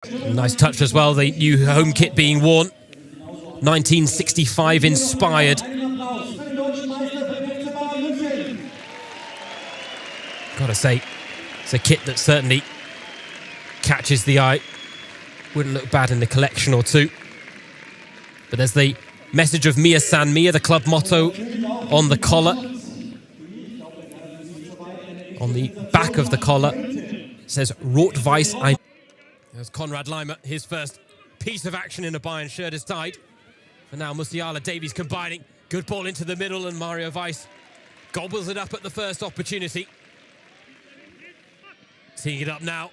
Nice touch as well, the new home kit being worn. 1965 inspired. Gotta say, it's a kit that certainly catches the eye. Wouldn't look bad in the collection or two. But there's the message of Mia San Mia, the club motto, on the collar. On the back of the collar, it says Rot-Weiß ein. There's Konrad Laimer, his first piece of action in a Bayern shirt is tied. And now Musiala, Davies combining. Good ball into the middle, and Mario Weiss gobbles it up at the first opportunity. Teeing it up now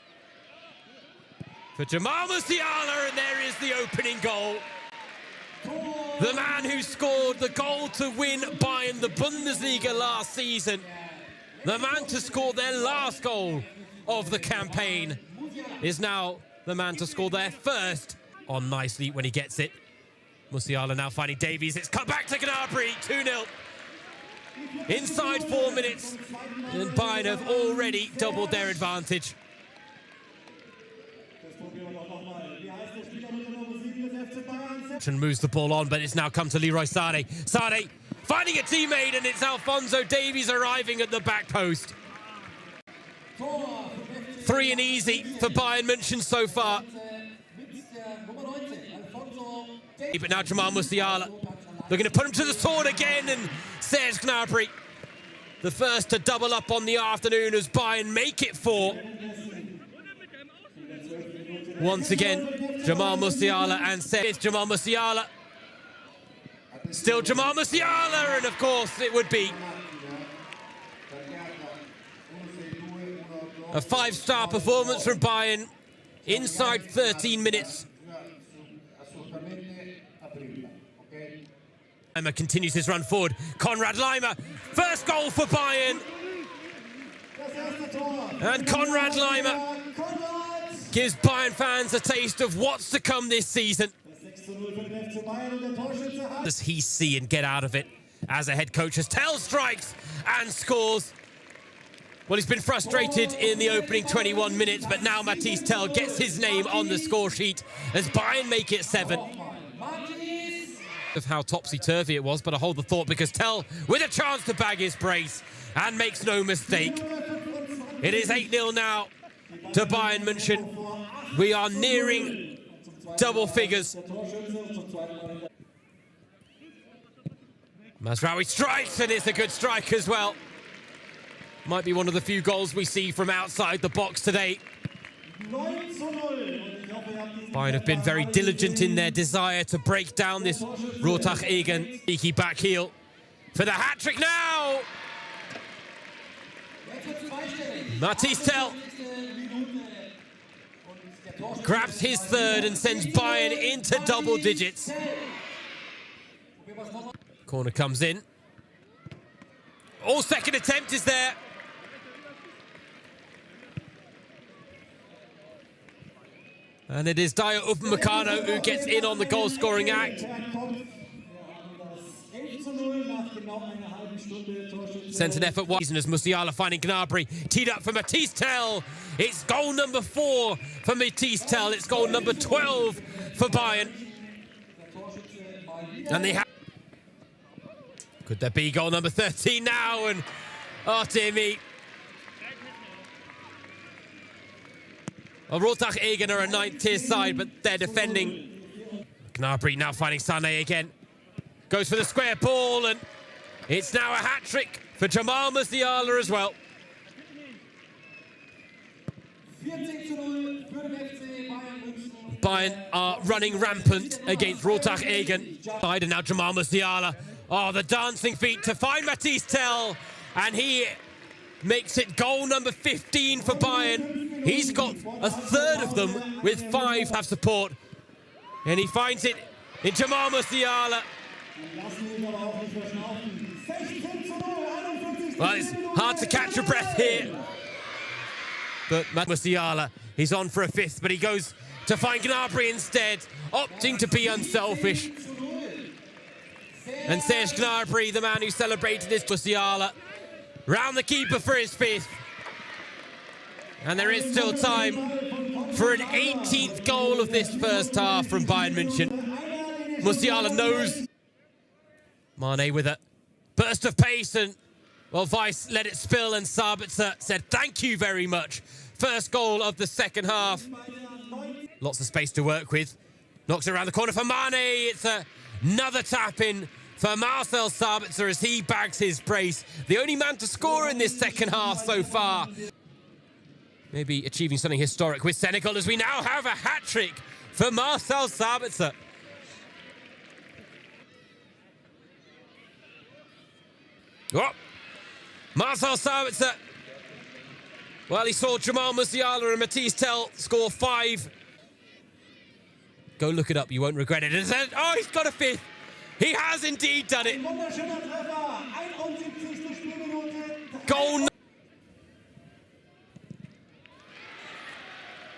for Jamal Musiala, and there is the opening goal. The man who scored the goal to win Bayern the Bundesliga last season. The man to score their last goal of the campaign is now the man to score their first. On nicely when he gets it. Musiala now finding Davies. It's cut back to Gnabry, 2-0. Inside 4 minutes, and Bayern have already doubled their advantage. And moves the ball on, but it's now come to Leroy Sané. Sané finding a teammate, and it's Alphonso Davies arriving at the back post. 3 and easy for Bayern München so far. But now Jamal Musiala looking to put him to the sword again, and Serge Gnabry, the first to double up on the afternoon as Bayern make it 4. Once again, Jamal Musiala and Serge. Jamal Musiala. Still Jamal Musiala, and of course it would be a 5-star performance from Bayern inside 13 minutes. Laimer continues his run forward. Konrad Laimer, first goal for Bayern. And Konrad Laimer gives Bayern fans a taste of what's to come this season. Does he see and get out of it as a head coach as Tell strikes and scores? Well, he's been frustrated in the opening 21 minutes, but now Mathys Tell gets his name on the score sheet as Bayern make it 7. Of how topsy-turvy it was, but I hold the thought because Tell with a chance to bag his brace and makes no mistake. It is 8-0 now to Bayern München. We are nearing double figures. Mazraoui strikes, and it's a good strike as well. Might be one of the few goals we see from outside the box today. Bayern have been very diligent in their desire to break down this Rottach Egern cheeky back heel for the hat-trick now. Mathys Tell grabs his third and sends Bayern into double digits. Corner comes in. Second attempt is there. And it is Dayot Upamecano who gets in on the goal-scoring act. Sent an effort wide as Musiala finding Gnabry. Teed up for Mathys Tell. It's goal number 4 for Mathys Tell. It's goal number 12 for Bayern. And they have... Could there be goal number 13 now? And oh dear me. Well, Rottach Egern are a 9th-tier side, but they're defending. Gnabry now finding Sané again. Goes for the square ball, and it's now a hat-trick for Jamal Musiala as well. Bayern are running rampant against Rottach Egern. And now Jamal Musiala. Oh, the dancing feet to find Mathys Tell, and he makes it goal number 15 for Bayern. He's got a third of them with 5 have support. And he finds it in Jamal Musiala. Well, it's hard to catch your breath here. But Musiala, he's on for a 5th, but he goes to find Gnabry instead, opting to be unselfish. And Serge Gnabry, the man who celebrated his Musiala, round the keeper for his 5th. And there is still time for an 18th goal of this first half from Bayern Munich. Musiala knows. Mane with a burst of pace, and well, Weiss let it spill, and Sabitzer said thank you very much. First goal of the second half. Lots of space to work with. Knocks it around the corner for Mane. It's another tap in for Marcel Sabitzer as he bags his brace. The only man to score in this second half so far. Maybe achieving something historic with Senegal, as we now have a hat-trick for Marcel Sabitzer. Oh, Marcel Sabitzer. Well, he saw Jamal Musiala and Matisse Tell score 5. Go look it up, you won't regret it. Oh, he's got a 5th. He has indeed done it.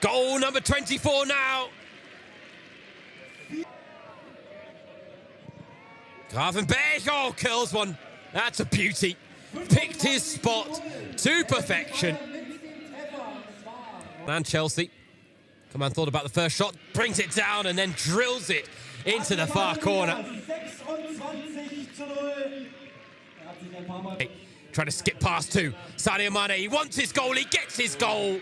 Goal number 24 now. Gravenberch, oh, curls one. That's a beauty. Picked his spot to perfection. And Chelsea. Come on, thought about the first shot, brings it down and then drills it into the far corner. Trying to skip past two. Sadio Mane, he wants his goal, he gets his goal.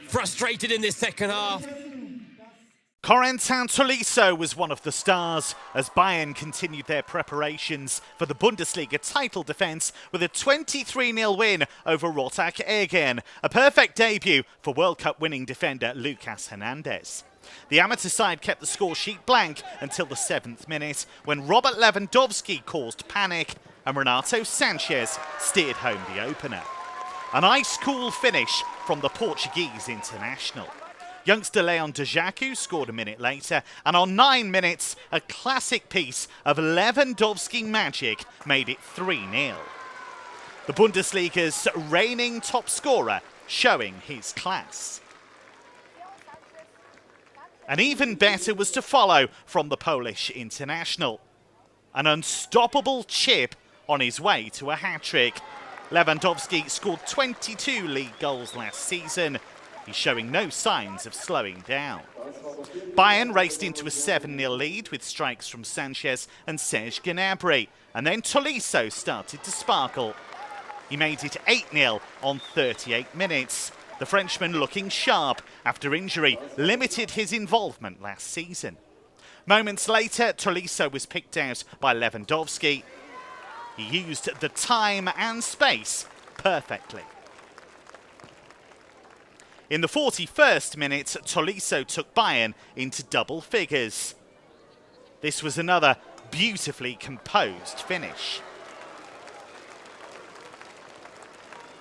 Frustrated in this second half. Corentin Tolisso was one of the stars as Bayern continued their preparations for the Bundesliga title defence with a 23-0 win over Rottach Egern, a perfect debut for World Cup winning defender Lucas Hernandez. The amateur side kept the score sheet blank until the 7th minute when Robert Lewandowski caused panic and Renato Sanchez steered home the opener. An ice-cool finish from the Portuguese international. Youngster Leon Djaku scored a minute later, and on 9 minutes, a classic piece of Lewandowski magic made it 3-0. The Bundesliga's reigning top scorer showing his class. And even better was to follow from the Polish international. An unstoppable chip on his way to a hat-trick. Lewandowski scored 22 league goals last season. He's showing no signs of slowing down. Bayern raced into a 7-0 lead with strikes from Sanchez and Serge Gnabry, and then Tolisso started to sparkle. He made it 8-0 on 38 minutes. The Frenchman, looking sharp after injury, limited his involvement last season. Moments later, Tolisso was picked out by Lewandowski. He used the time and space perfectly. In the 41st minute, Tolisso took Bayern into double figures. This was another beautifully composed finish.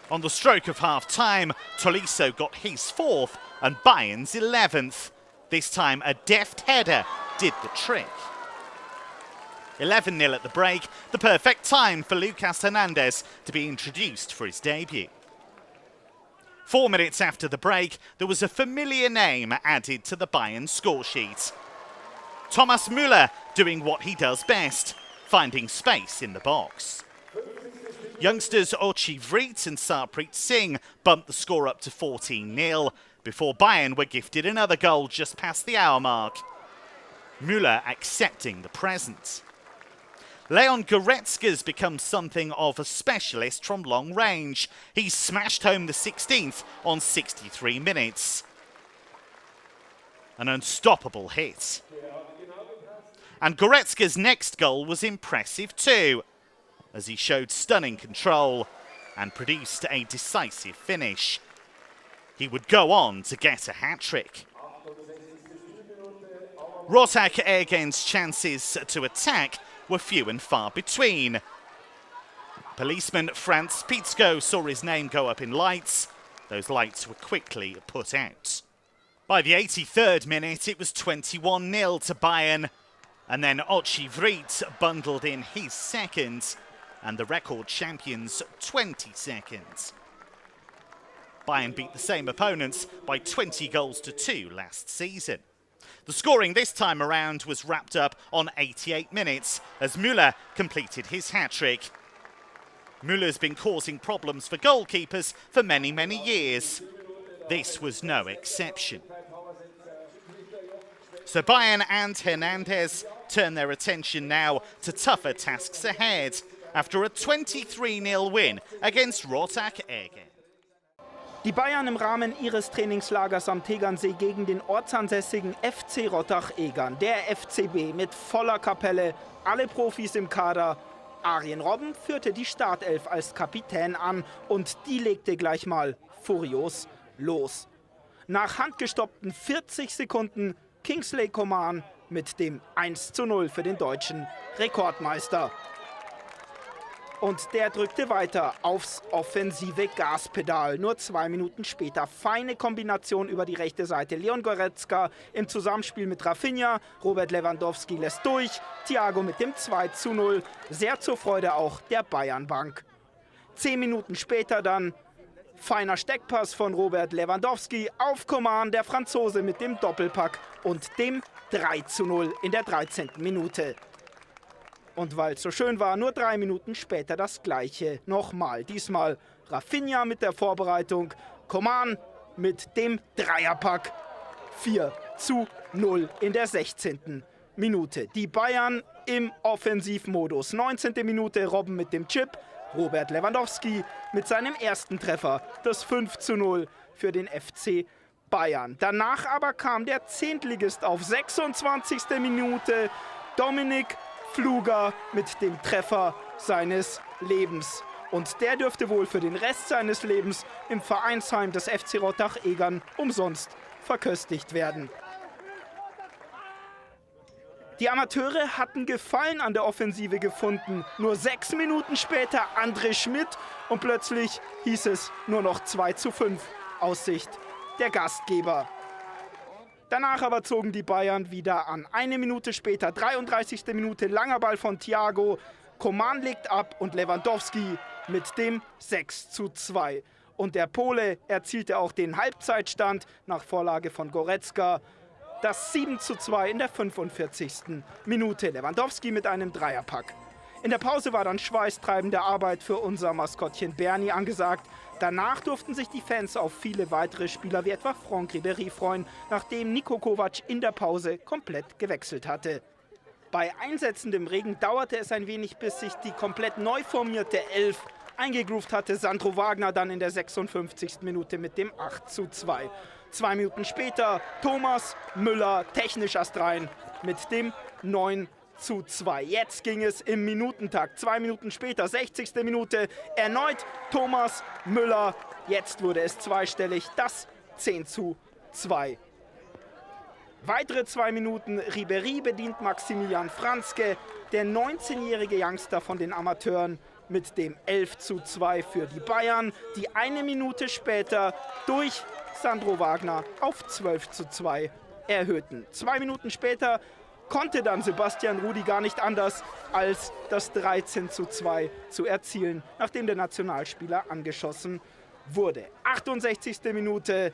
On the stroke of half-time, Tolisso got his 4th and Bayern's 11th. This time, a deft header did the trick. 11-0 at the break, the perfect time for Lucas Hernandez to be introduced for his debut. 4 minutes after the break, there was a familiar name added to the Bayern score sheet. Thomas Müller doing what he does best, finding space in the box. Youngsters Ochi Vrit and Sarpreet Singh bumped the score up to 14-0 before Bayern were gifted another goal just past the hour mark. Müller accepting the present. Leon Goretzka's become something of a specialist from long range. He smashed home the 16th on 63 minutes. An unstoppable hit. And Goretzka's next goal was impressive too, as he showed stunning control and produced a decisive finish. He would go on to get a hat-trick. Rottach Egern's chances to attack were few and far between. Policeman Franz Pitzko saw his name go up in lights. Those lights were quickly put out. By the 83rd minute, it was 21-0 to Bayern. And then Ochi Vrit bundled in his second, and the record champions 20 seconds. Bayern beat the same opponents by 20 goals to 2 last season. The scoring this time around was wrapped up on 88 minutes as Müller completed his hat-trick. Müller's been causing problems for goalkeepers for many, many years. this was no exception. So Bayern and Hernandez turn their attention now to tougher tasks ahead after a 23-0 win against Rottach Egern. Die Bayern im Rahmen ihres Trainingslagers am Tegernsee gegen den ortsansässigen FC Rottach Egern. Der FCB mit voller Kapelle, alle Profis im Kader. Arjen Robben führte die Startelf als Kapitän an und die legte gleich mal furios los. Nach handgestoppten 40 Sekunden Kingsley Coman mit dem 1:0 für den deutschen Rekordmeister. Und der drückte weiter aufs offensive Gaspedal. Nur 2 Minuten später feine Kombination über die rechte Seite. Leon Goretzka im Zusammenspiel mit Rafinha. Robert Lewandowski lässt durch. Thiago mit dem 2:0. Sehr zur Freude auch der Bayernbank. 10 Minuten später dann feiner Steckpass von Robert Lewandowski auf Coman, der Franzose mit dem Doppelpack und dem 3:0 in der 13. Minute. Und weil es so schön war, nur 3 Minuten später das Gleiche nochmal. Diesmal Rafinha mit der Vorbereitung, Coman mit dem Dreierpack. 4:0 in der 16. Minute. Die Bayern im Offensivmodus. 19. Minute Robben mit dem Chip, Robert Lewandowski mit seinem ersten Treffer. Das 5:0 für den FC Bayern. Danach aber kam der Zehntligist auf 26. Minute. Dominik Fluger mit dem Treffer seines Lebens. Und der dürfte wohl für den Rest seines Lebens im Vereinsheim des FC Rottach Egern umsonst verköstigt werden. Die Amateure hatten Gefallen an der Offensive gefunden. Nur 6 Minuten später André Schmidt und plötzlich hieß es nur noch 2:5 aus Sicht der Gastgeber. Danach aber zogen die Bayern wieder an. 1 Minute später, 33. Minute, langer Ball von Thiago. Coman legt ab und Lewandowski mit dem 6:2. Und der Pole erzielte auch den Halbzeitstand nach Vorlage von Goretzka. Das 7:2 in der 45. Minute. Lewandowski mit einem Dreierpack. In der Pause war dann schweißtreibende Arbeit für unser Maskottchen Bernie angesagt. Danach durften sich die Fans auf viele weitere Spieler wie etwa Franck Ribéry freuen, nachdem Niko Kovac in der Pause komplett gewechselt hatte. Bei einsetzendem Regen dauerte es ein wenig, bis sich die komplett neu formierte Elf eingegroovt hatte. Sandro Wagner dann in der 56. Minute mit dem 8:2. 2 Minuten später Thomas Müller technisch astrein mit dem 9:2. Jetzt ging es im Minutentakt. 2 Minuten später, 60. Minute, erneut Thomas Müller. Jetzt wurde es zweistellig, das 10:2. Weitere 2 Minuten, Ribéry bedient Maximilian Franzke, der 19-jährige Youngster von den Amateuren mit dem 11:2 für die Bayern, die 1 Minute später durch Sandro Wagner auf 12:2 erhöhten. 2 Minuten später konnte dann Sebastian Rudi gar nicht anders, als das 13:2 zu erzielen, nachdem der Nationalspieler angeschossen wurde. 68. Minute,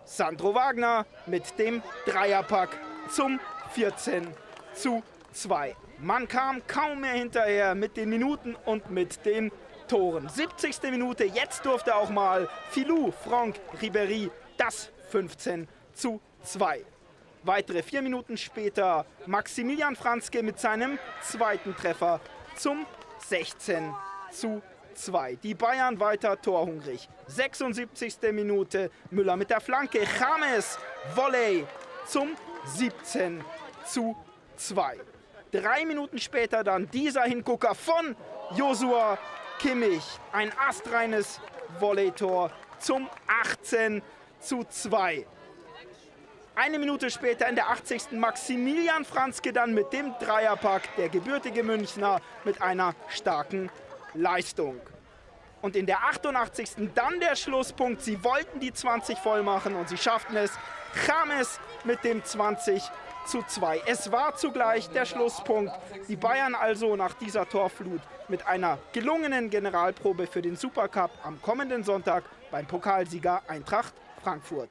Sandro Wagner mit dem Dreierpack zum 14:2. Man kam kaum mehr hinterher mit den Minuten und mit den Toren. 70. Minute, jetzt durfte auch mal Filou Franck Ribéry das 15:2. Weitere 4 Minuten später Maximilian Franzke mit seinem zweiten Treffer zum 16:2. Die Bayern weiter torhungrig. 76. Minute, Müller mit der Flanke, James Volley zum 17:2. 3 Minuten später dann dieser Hingucker von Joshua Kimmich. Ein astreines Volleytor zum 18:2. 1 Minute später in der 80. Maximilian Franzke dann mit dem Dreierpack, der gebürtige Münchner mit einer starken Leistung. Und in der 88. dann der Schlusspunkt. Sie wollten die 20 voll machen und sie schafften es. James mit dem 20:2. Es war zugleich der Schlusspunkt. Die Bayern also nach dieser Torflut mit einer gelungenen Generalprobe für den Supercup am kommenden Sonntag beim Pokalsieger Eintracht Frankfurt.